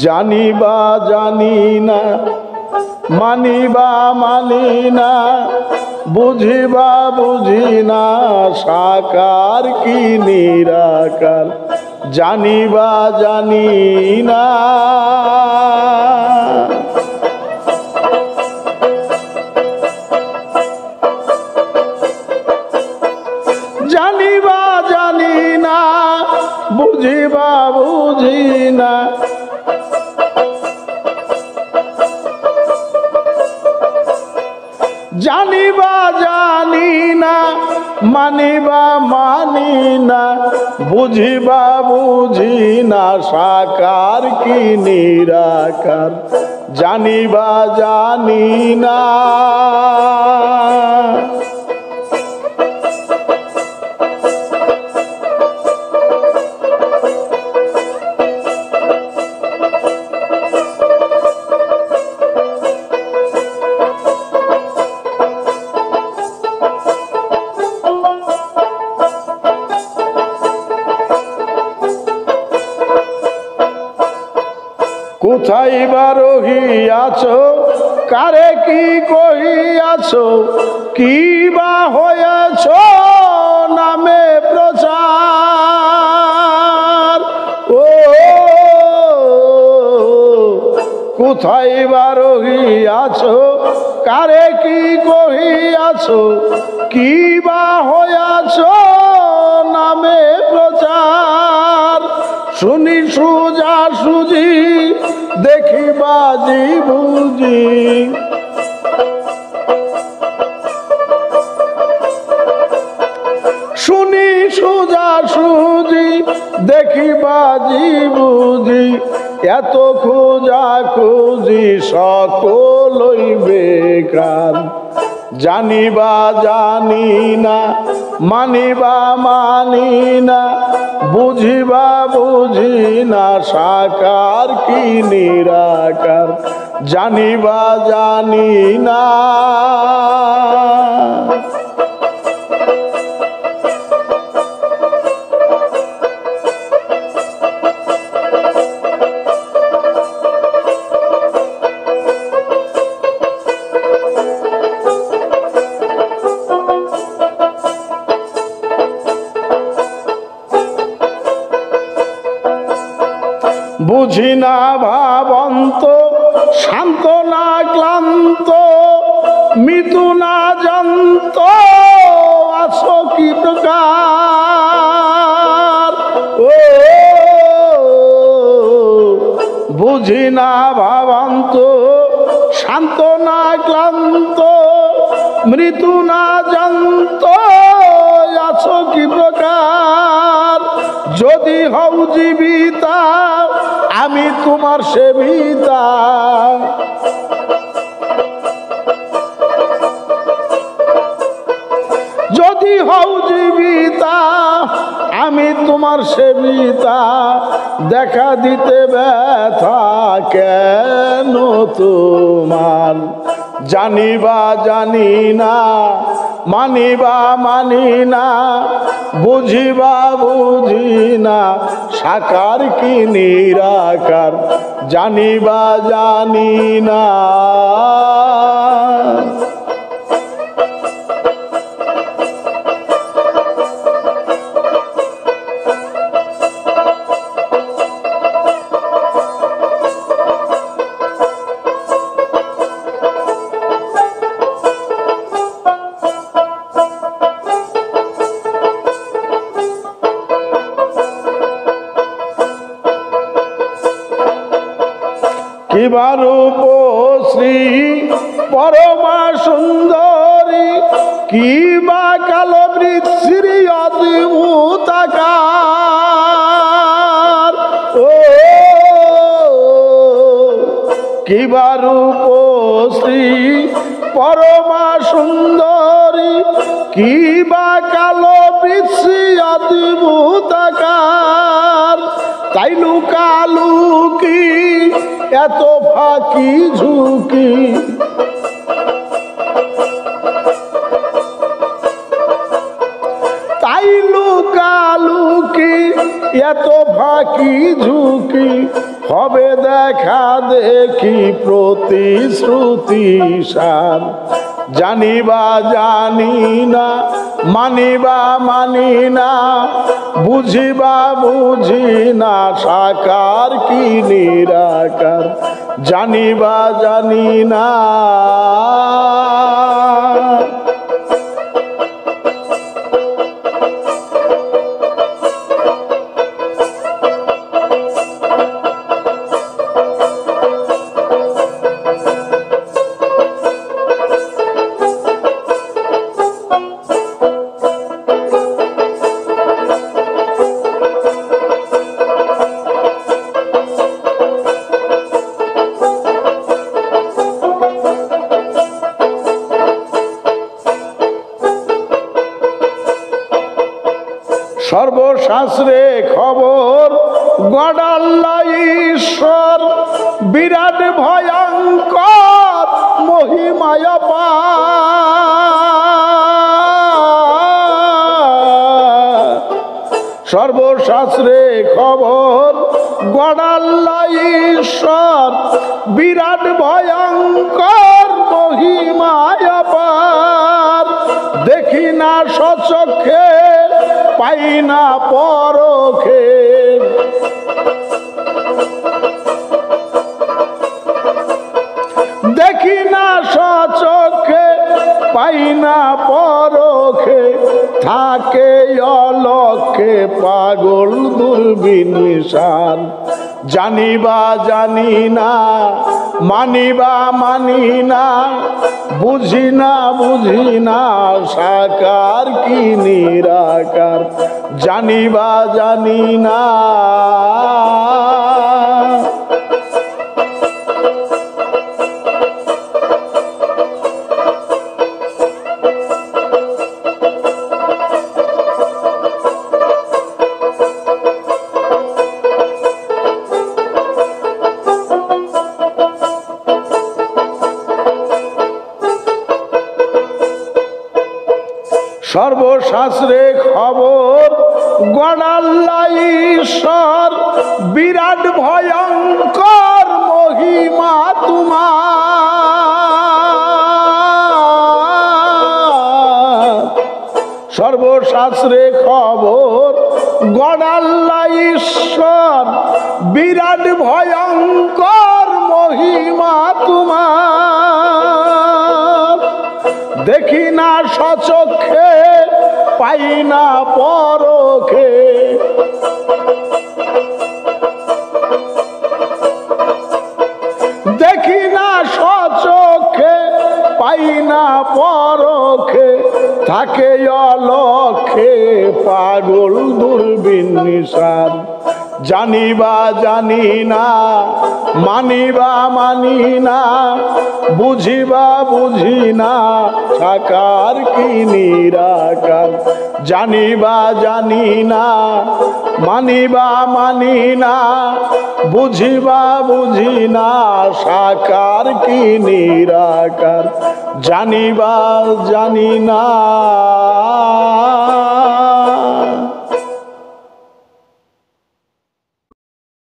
জানি বা জানি না, মানি বা মানি না, বুঝি বা বুঝি না, সাকার কি নিরাকার জানি বা জানি না। জানি বা জানি না, বুঝি বা বুঝি না, জানি বা জানি না, মানি বা মানি না, বুঝি বা বুঝি না, সাকার কি নিরাকার জানি বা জানি না। কোথায় বা রহিয়াছ, কারে কি কহিয়াছ, কি বা হয়েছ নামে প্রচার। ও কোথায় বা রহিয়াছ, কারে কি কহিয়াছ, কি বা হয়েছ নামে প্রচার। শুনি সুজা সুজি, দেখি বাজি বুঝি, শুনি সুজা সুজি, দেখি বাজি বুঝি, এত খোঁজা খুঁজি সকলই বেকার জানি বা জানি না, মানি বা মানি না, বুঝি বা বুঝি না, সাকার কি নিরাকার জানি বা জানি না। বুঝি না ভাবন্ত, শান্ত না ক্লান্ত, মৃত্যু না জান্ত, আছো কি প্রকার। ও বুঝি না ভাবন্ত, শান্ত না ক্লান্ত, মৃত্যু না জান্ত, আছো কি প্রকার। যদি হও জীবিতা, আমি তোমার সেবিতা, যদি হও জীবিতা, আমি তোমার সেবিতা, দেখা দিতে ব্যথা কেন তোমার জানি বা জানি না, মানি বা মানি না, বুঝি বা বুঝি না, সাকার কি নিরাকার জানি বা জানি না। কিবা রূপশ্রী পরমা সুন্দরী, কিবা কালো বৃশ্রী অদ্ভুতাকার। ও কিবা রূপশ্রী পরমা সুন্দরী, কিবা কালো বৃশ্রী অদ্ভুতাকার। তাই লুকালুকি এত ফাঁকি ঝুঁকি, তাই লুকালুকি এত ফাঁকি ঝুঁকি, হবে দেখা দেখি প্রতিশ্রুতি সার। জানিবা জানি না, মানিবা মানি না, বুঝিবা বুঝি না, সাকার কি নিরাকার। জানিবা জানি না। সর্বশাস্ত্রে খবর গড আল্লাহ ঈশ্বর, বিরাট ভয়ঙ্কর মহিমায় পার। সর্বশাস্ত্রে খবর গড আল্লাহ ঈশ্বর, বিরাট ভয়ঙ্কর মহিমায় পার। দেখি না সচক্ষে, পাই না পরখে, দেখি না সচক্ষে, পাই না পরখে, থাকে অলক্ষে পাগল দূরবীন নিশান। জানিবা জানি না, মানিবা মানি না, বুঝি না বুঝি না, সাকার কি নিরাকার। জানিবা জানি না। সর্বশাস্ত্রে খবর গড আল্লাহ ঈশ্বর, বিরাট ভয়ঙ্কর মহিমা তোমার। সর্বশাস্ত্রে খবর গড আল্লাহ ঈশ্বর, বিরাট ভয়ঙ্কর মহিমা তোমার। দেখি না সচক্ষে, পাই না পরখে, দেখি না সচক্ষে, পাই না পরখে, থাকে অলক্ষে পাগল দূরবীন নিশান। জানিবা জানি না, মানিবা মানি না, বুঝিবা বুঝি না, সাকার কি নিরাকার। জানিবা জানি না, মানিবা মানি না, বুঝিবা বুঝি না, সাকার কি নিরাকার। জানিবা জানি না।